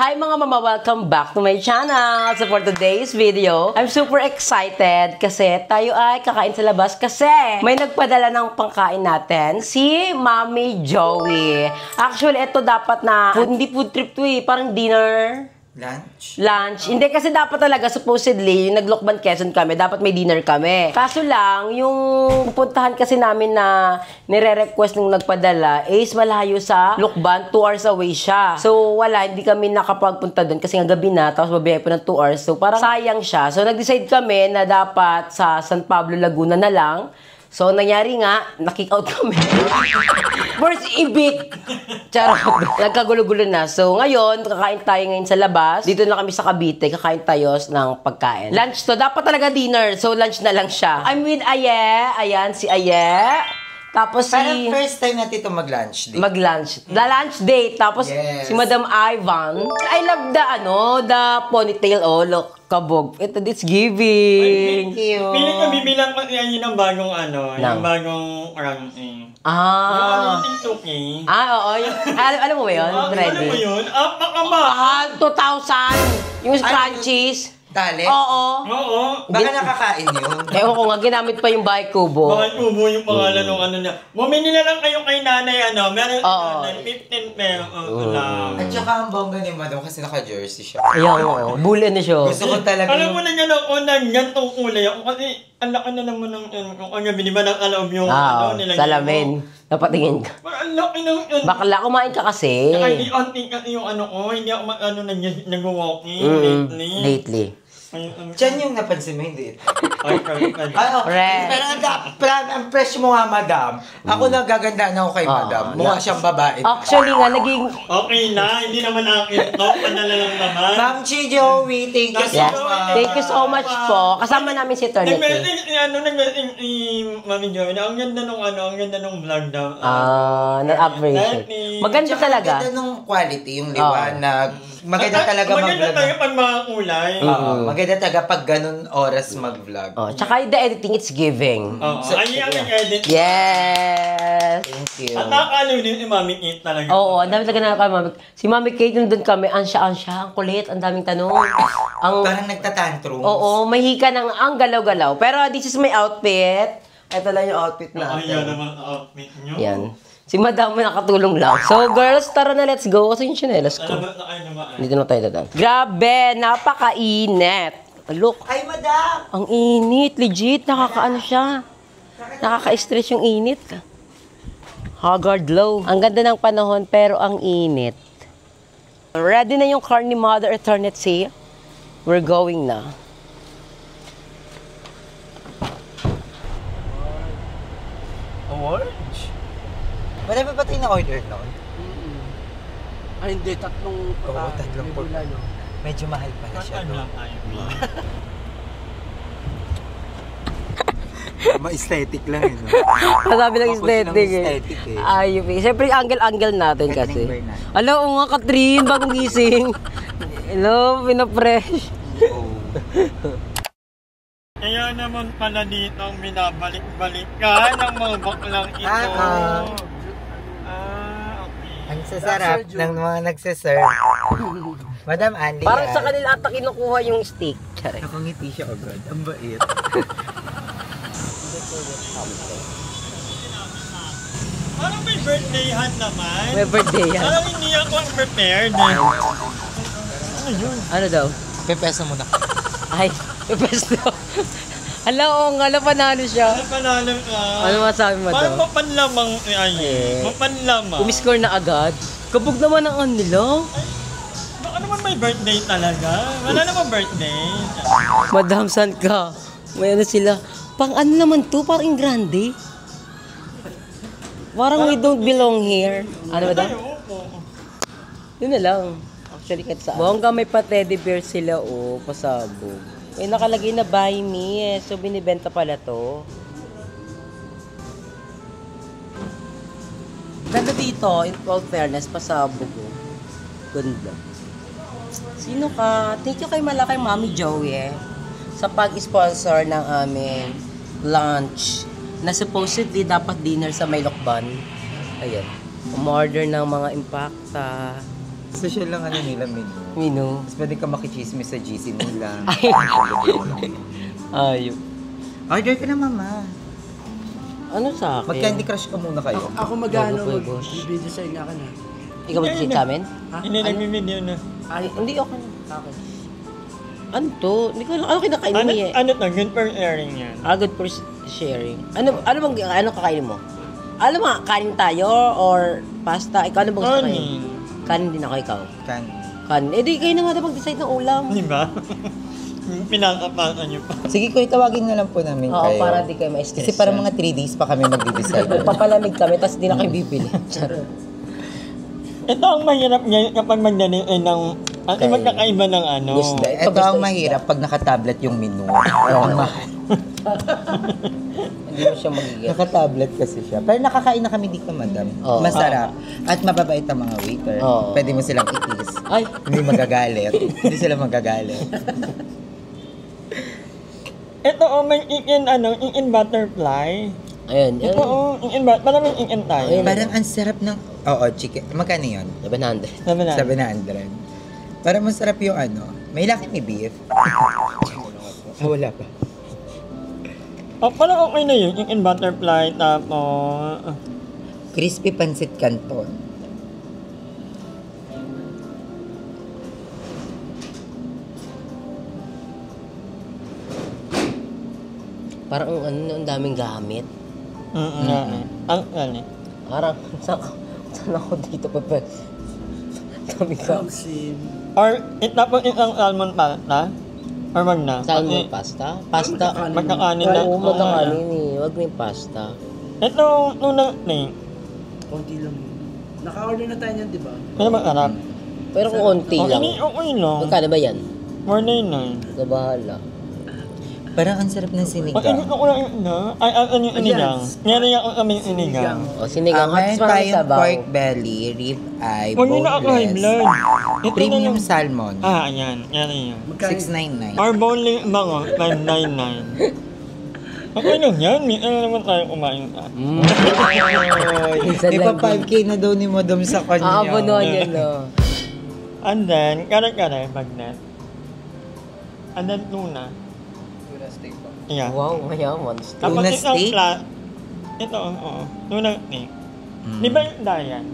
Hi mga mama! Welcome back to my channel! So for today's video, I'm super excited kasi tayo ay kakain sa labas kasi may nagpadala ng pangkain natin, si Mami Joey. Actually, ito dapat na hindi food trip to eh, parang dinner. Lunch. Hindi kasi dapat talaga, supposedly, yung nag-Lokban Quezon kami, dapat may dinner kami. Kaso lang, yung pupuntahan kasi namin na nire-request nung nagpadala is malayo sa Lokban, 2 hours away siya. So, wala, hindi kami nakapagpunta doon kasi nga gabi na, tapos babiyay po ng 2 hours. So, parang sayang siya. So, nag-decide kami na dapat sa San Pablo, Laguna na lang. So, nangyari nga, na-kick out kami. First ibig! Charot. Nagkagulo-gulo na. So, ngayon, kakain tayo ngayon sa labas. Dito na kami sa Cavite, kakain tayo ng pagkain. Lunch to. Dapat talaga dinner. So, lunch na lang siya. I'm with Aye. Ayan, si Aye. Tapos parang first time natin ito mag-lunch date. Mag-lunch. The lunch date. Tapos si Madam Ivan. I love the ponytail. Oh, look. Kabog. Ito, it's giving. Thank you. Piling ko bibilang ko yan yung bagong yung bagong ranking. Ah. Yung tiktoking. Oo. Alam mo ba yun? Alam mo yun? Mahal. 2,000. Yung scrunchies. Tali? Oo. Baka nakakain yun. Ewan ko nga, ginamit pa yung Bahay Kubo. Bahay Kubo yung pangalan ng ano niya. Bumili na lang kayo kay nanay, meron nanay, 15 pesos lang. At saka ang bongga ni Madam kasi naka-jersey siya. Ayan, oo. Bully na siya. Gusto ko talaga Alam mo na niya ako na gantong kulay ako kasi ang laki na naman ng ano, biniba ng aloob yung nilagay mo. Salamin. Napatingin ka. Ang laki ng Bakla, kumain ka kasi. Saka hindi onting kasi yung ano ko, hindi ako nag-walking Lately. Diyan yung napansin mo, hindi. Pero ang fresh mo nga, Madam. Ako nagagandaan ako kay Madam. Mukha siyang babae. Actually nga, naging... Okay na, hindi naman akin to. Panala lang naman. Ma'am Chi Joey, thank you so much. Thank you so much po. Kasama namin si Eternity. Mami Joey, ang ganda nung vlog daw. Na-appreciate. Maganda talaga. Maganda nung quality, yung liwanag. Maganda talaga mag-vlog. Maganda talaga pag mga kulay. Maganda talaga pag ganun oras mag-vlog. Tsaka the editing, it's giving. Ay, ang edit. Yes! Thank you. At nakakaliw din si Mami Kate talaga. Oo, ang dami talaga nakakaliw. Si Mami Kate, nandun kami, ansya, ang kulit, ang daming tanong. Parang nagtatantrums. Oo, may hika ng ang galaw-galaw. Pero this is my outfit. Ito lang yung outfit natin. Ayan naman outfit nyo. Yan. Si Madam may nakatulong lang. So, girls, tara na, let's go. Kasi yung chinelas ko. Dito na tayo dadaan. Grabe, napakainit. Look. Ay, Madam! Ang init, legit. Nakakaano siya. Nakaka-stress yung init. Haggard low. Ang ganda ng panahon, pero ang init. Ready na yung car ni Mother Eternity. We're going na. Orange? Marami ba tayo na-order noon? Ay, hindi. Tatlong po. Medyo mahal pala siya doon. Ma-aesthetic lang eh, no? Sabi ng aesthetic eh. Ayun eh. Siyempre, angle-angle natin kasi. Hello, nga, Katrin, bagong gising. Hello, pinapresh. Kaya naman pala dito ang binabalik-balikan ng mga baklang ito. Okay. Ang sasarap ng mga nagsaserve. Madam Andy. Parang sa kanila ata kinukuha yung steak. Nakangiti siya agad. Ang bait. Parang may birthday-han naman. May birthday yan. Parang hindi ako prepared. Ano yun? Ano daw? Pepesa muna. Ay, pepesto. Hala, nga, panalo siya. Panalo ka. Ano masabi mo daw? Parang mapanlamang mapanlamang. Umiscore na agad. Kabog naman ang nila. Baka naman may birthday talaga. Wala naman birthday. Madam, saan ka? May ano sila. Pang ano naman to? Parang grande. Parang we don't belong here. Ano ba daw? Yun na lang. Actually, kahit saan. Bongga may pa-teddy bear sila, pasabog. May nakalagay na buy me, so binibenta pala to. Ganda dito, in all fairness, pasabog. Ganda. Sino ka? Thank you kay Malaki Mami Joey sa pag-sponsor ng aming lunch na supposedly dapat dinner sa may Lokban. Ayan. Umorder ng mga impacta. Social lang ano nila, menu. Mino. Tapos pwede ka makichismis sa GC nila. Ayun. Order ka na, mama. Ano sa akin? Mag-Candy Crush ka muna kayo. Ako magano, Bago po, boss. mag-design nga ka na. Ikaw mag-sit sa amin? Hindi nag-video na. Ay, hindi ako na. Okay. Ano to? Hindi ko alam. Ano kinakain mo eh? Ano to? Good for airing yan. Good for sharing. Ano kakainin mo? Alam mo, kanin tayo or pasta? Ikaw ano bang gusto kayo? Kanin din ako, ikaw. Kanin. Eh di kayo na nga daw mag-decide ng ulam. Di ba? Pinakapakan niyo pa. Sige, kuya, tawagin na lang po namin Oo, kayo. para di kayo ma-stress. Kasi para mga 3 days pa kami mag-decide. Papalamig kami, tapos di na kayo bibili. Charot. Ito ang mahirap ngayon kapag magdali ng... Ang Okay. magkakaiba ng ano. Gusto. Ito ang mahirap pag nakatablet yung menu. Ang mahal. Hindi mo siya magiging. Nakatablet kasi siya. Pero nakakain na kami dito, madam. Oo. Masarap. At mababait ang mga waiter. Oo. Pwede mo silang itis. Ay, Hindi magagalit. Hindi sila magagalit. Ito may in butterfly. ayun. Ito maraming in tayo. Ayun. Parang ang sarap ng... Oo, chicken. Magkano yun? 700. Sabi na. 700. Parang masarap yung ano. May laki may beef. Wala pa. Parang okay na yun. In butterfly, tapos... Crispy pancit canton. Parang ang daming gamit. Ang ano. Parang, saan ako dito pa? Kami ka. Sim. Or, tapos isang salmon pasta? Or wag na? Salmon pasta? Pasta. Magkakanin na? Oo, magkakanin eh. Wag may pasta. Ito, unang thing. Konti lang yun. Naka-order na tayo niyan, di ba? Pero masarap. Pero kung konti lang. Okay lang. Magkano ba yan? More na yun na. Ikaw bahala. Parang ang sarap ng Pag sinigang. hindi ko lang yun na, ano yung inigang? Meron ako kami yung inigang. O, sinigang. Meron At tayong sabaw. pork belly, rib eye, Huwag nyo na ako high blood. boneless, Ito premium na lang. salmon, Ayan. Yan yun. Magkano? 699. Our bowling bango, 599. Okay lang yan. May ano naman tayo kumain ka. Minsan Di lang ba 5K na daw ni madam sa kanya? Aabonohan yun, no? And then, kare-kare, bagnet. And then, tuna. Yeah. Wow, mayaman. Tuna steak? Ito, oo. Tuna steak. Di ba yung dayan?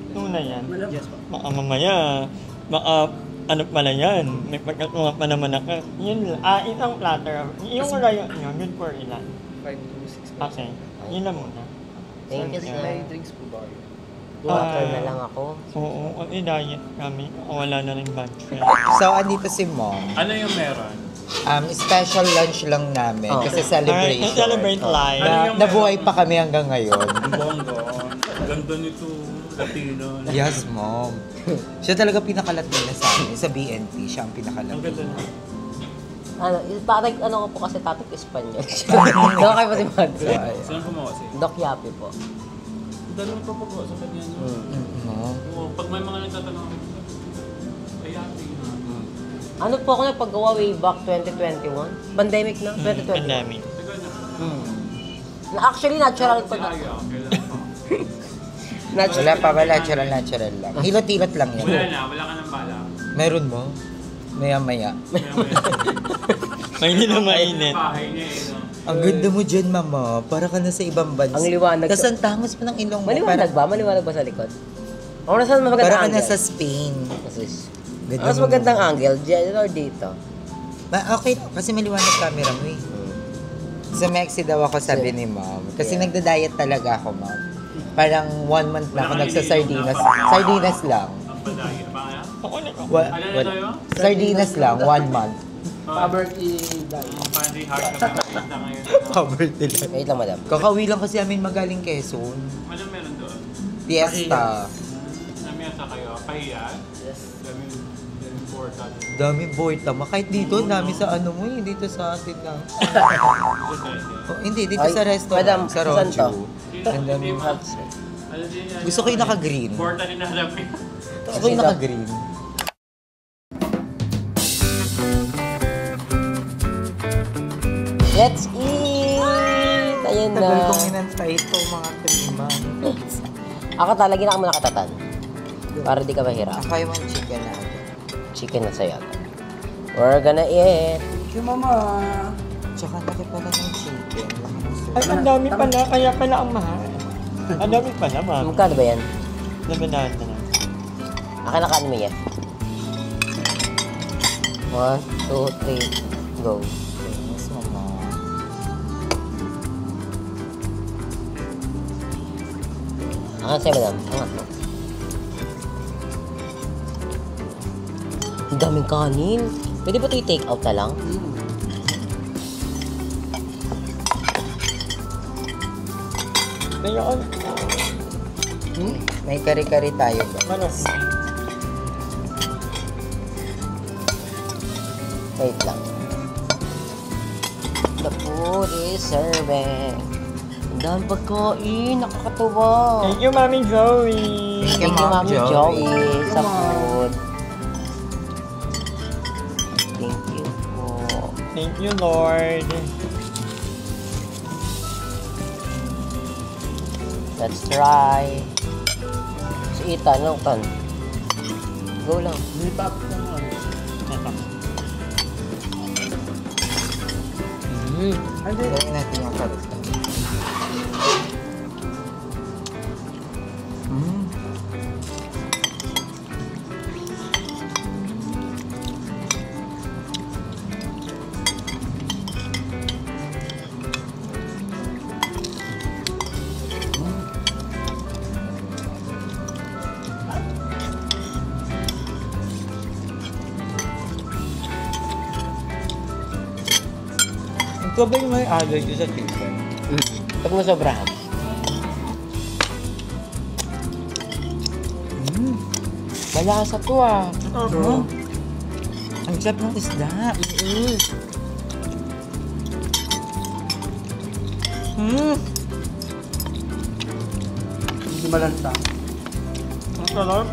Tuna yan. Yes, po. Baka mamaya, ano pala yan? May pagkatunga pa naman ako. Yun lang. Isang platter. Yung rayon nyo, good for ilan? 5 to 6 Okay. Yun lang muna. Thank you, sir. May drinks po ba kayo? Water na lang ako. Oo, diet kami. Wala na rin budget. So, andito si mom. Ano yung meron? Special lunch lang namin Oh. kasi celebration. Celebrate life. Nabuhay pa kami hanggang ngayon. Ang bongga. Ang ganda nito. Latino. Yes, mom. Siya talaga pinaka-Latina sa amin. Sa BNP, siya ang Ang ganda pinaka-Latina. nito. Parang ano ko po kasi topic Espanyol. Doon kayo pa si Madre. Saan gumawa si? Doc Yapi po. Dalawang pa po sa kanya. No? Oo, pag may mga nagtatanong, ay ate na. Ano po ako nagpagawa way back 2021? Pandemic na? 2021? Pandemic. Tagal na. Actually, natural ko na. Kaya, kailan pa? Wala pa, wala. Natural lang. Hilot-hilot lang yan. Wala ka ng bala. Meron mo? Maya-maya. May hindi na mainit. Bahay niya eh, no? Ang ganda mo dyan, mama. Para ka na sa ibang bansa. Ang liwanag. Tapos ang tangos pa ng ilong mo. Maliwanag ba? Maliwanag ba sa likod? Ako nasa magandang Para ka angle. na sa Spain. Ganda Mas mo. magandang angle, dyan or dito? Okay, kasi maliwanag camera mo eh. Sa Mexi daw ako, sabi ni mom. Kasi nagda-diet talaga ako, mom. Parang 1 month na ako nagsasardinas. Sardinas lang. Ang padaya. Baka? Ako na. Ano na tayo? Sardinas lang, 1 month. Poverty dahil. Ang pandy hard na makikita ngayon. Poverty lang. Wait lang, madam. Kakauwi lang kasi amin magaling Quezon. Ano meron doon? Fiesta. Namiyasa kayo? Pahiyan? Yes. Daming important. Dami boy tama. Kahit dito, dami sa ano mo eh. Dito sa atin lang. Oh, hindi, dito Ay, sa restaurant. madam, sa saan to? Roju. And then, Ano din yan? gusto ko yung naka-green. Important din nahanap niya. Gusto ko yung naka-green. Let's eat! Ayun Tagal na. kong inantay ito, mga 3 months. Ako talaga na ako nakatatan. Para di ka mahirap. Ako yung chicken na agad. Chicken na sa'yo. We're gonna eat. Thank you, mama. Tsaka laki pala ng chicken. Laki ng soup. Ay, ang dami pala, kaya pala ang mahal. Ang dami pala, ma'am. Magkano ba yan? Laminahan na lang. Akin na kanin mo yan. 1, 2, 3, go. Thanks, mama. Akin sa'yo, madam. Angat mo. Ang daming kanin. Pwede ba ito i-take out na lang? Ngayon, May kari-kari tayo ba? manok. Wait lang. The food is serving. Ang daming pagkain. Nakakatuwa. Thank you, Mami Joey. Thank you, Thank you, Ma'am Mami Joey. Joey, sa Thank you, Ma'am. food. Thank you po. Thank you, Lord. Let's try. Si Ethan, ano, Ethan? Go lang. Nilipap ko mo. Ito. Hindi. Gawin natin yung karot. Ikaw ba yung may allergy sa chicken? Pag nasobrahan. Malasa to ah. Oo. Ang sarap ng isda. Hindi malanta. Ang sarap.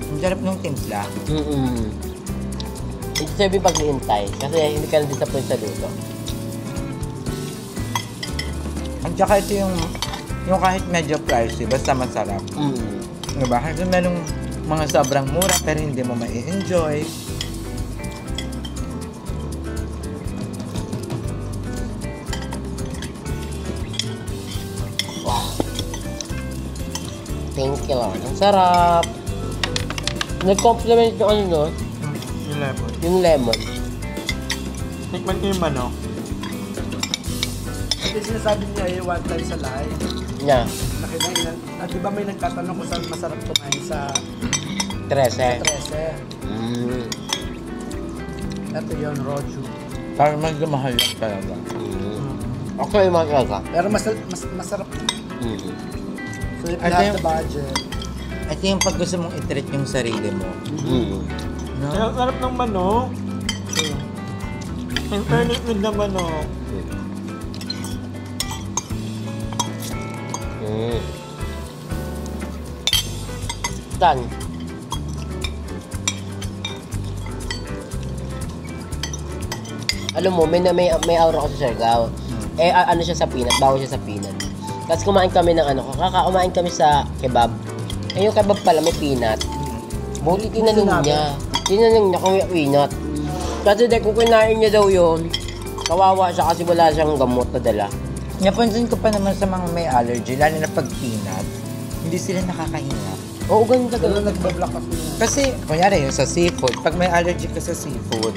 Ang sarap ng timpla. Hindi sabi pag niintay. Kasi hindi ka na-disappoint sa luto. At saka ito yung kahit medyo pricey, basta masarap. Diba? Kasi merong mga sobrang mura pero hindi mo mai-enjoy. Wow. Thank you, Lord. Ang sarap. Nag-compliment yung ano no? Yung lemon. Yung lemon. Tikman ko yung manok. Kasi sinasabi niya eh, one time sa live. Niya. Nakinain. At di ba may nagtatanong kung saan masarap kumain sa 13. 13. Ito yun, Roju. Parang medyo mahal lang talaga. Okay, magkaka. Pero masarap. So if you Ito have yung- the budget. Ito yung pag gusto mong i-treat yung sarili mo. No? Ang sarap ng manok. In fairness with the manok. Tan. Alam mo, may aura ko sa Siargao. Eh, ano siya sa peanut, bawal siya sa peanut. Tapos kumain kami ng ano, kumain kami sa kebab. Eh, yung kebab pala may peanut. Buti tinanong niya. Tinanong niya kung may peanut. Kasi dahil kung kinain niya daw yun, kawawa siya kasi wala siyang gamot na dala. Napansin ko pa naman sa mga may allergy, lalo na pag peanut, hindi sila nakakahinga. Oo, ganun Pero talaga. nagbablock ako yun. Kasi, kunyari yung sa seafood, pag may allergy ka sa seafood,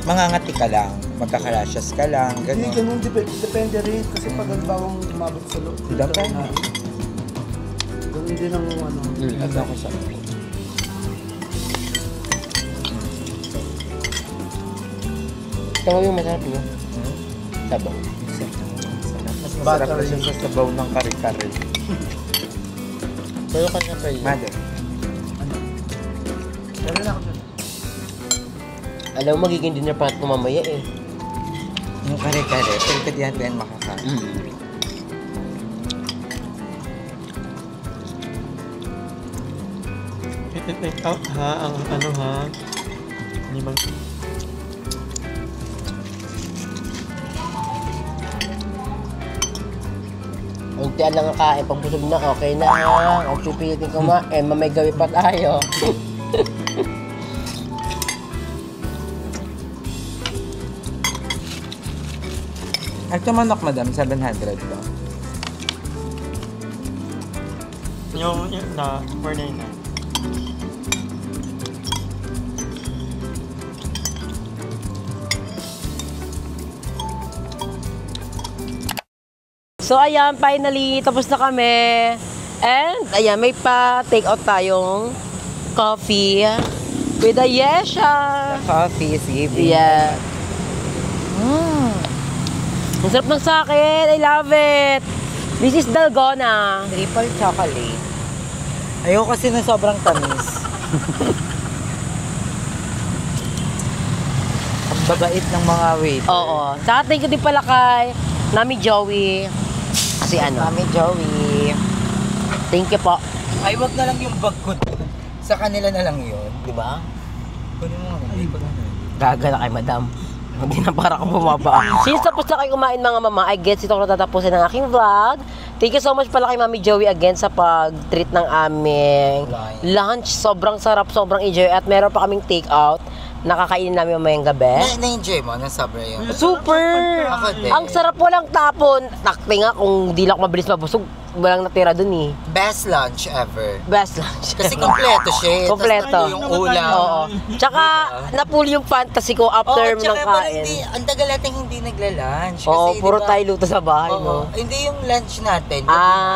mangangati ka lang, magkakarashes ka lang, Hindi, gano'n. ganun. Depende rin. Kasi pag halimbawa umabot sa loob. Depende. Ganun din ang ano. Ano ako sa Tawa yung masarap yun. Sabaw. Mas masarap na siya sa sabaw ng kare-kare. Pero kanya pa yun. Mother. Pero na ako dyan. Alam mo, magiging dinner pa natin mamaya eh. Yung kare-kare, pero pwede natin makakain. I-take out ha, ang ano ha. Hindi mag... Ang Untian lang ang kain. Pag busog na, okay na. Huwag pipilitin kumain. Mamay gawi pa tayo. Ito manok, madam, 700 to. Yung na, 499. So, ayan, finally, tapos na kami. And, ayan, may pa-take out tayong coffee with a yesha. Coffee is giving. Yeah. Ang sarap ng sakin. I love it. This is Dalgona. Triple chocolate. Ayoko kasi na sobrang tamis. Ang babait ng mga waiter. Oo. Saka thank you din pala kay Mami Joey. Kasi ano. Mami Joey. Thank you po. Ay, wag na lang yung bag ko. Sa kanila na lang yun. Di ba? Kunin mo nga. Gaga na kay madam. Hindi na para ka bumaba. Since tapos na kayo kumain mga mama, I guess ito ko natatapusin ng aking vlog. Thank you so much pala kay Mami Joey again sa pag-treat ng aming lunch. Sobrang sarap, sobrang enjoy. At meron pa kaming take out. Nakakainin namin mamayang gabi. Na-enjoy mo? Nasabra yun? Super! Ako din. Ang sarap, walang tapon. Takti nga kung di lang ako mabilis mabusog, walang natira dun eh. Best lunch ever. Best lunch. Kasi kompleto siya. eh. Kompleto. Tas yung ulam. Oo. Tsaka, napuli yung fantasy ko after ng tsaka parang kain. ang tagal natin hindi nagla-lunch. Oo, Kasi, puro diba, tayo luto sa bahay, oo, no? hindi yung lunch natin.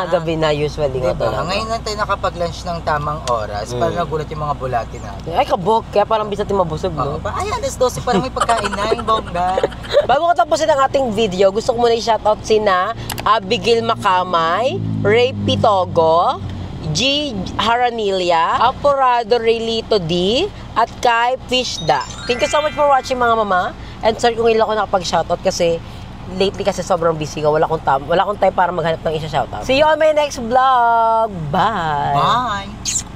Gabi na usually nga Diba? talaga. Ngayon lang tayo nakapag-lunch ng tamang oras para nagulat yung mga bulati natin. Ay, kabog. Kaya parang bisa tayo mabusog, Oo, no? ay, alas 12 parang may pagkain na yung bongga. Bago ko tapusin ang ating video, gusto ko muna i-shoutout sina Abigail Macamay, Ray Pitogo, G. Haranilia, Aporado Relito D, at kay Fishda. Thank you so much for watching mga mama. And sorry kung ilang ako nakapag-shoutout kasi lately kasi sobrang busy ka. Wala akong time para maghanap ng isa-shoutout. See you on my next vlog. Bye! Bye!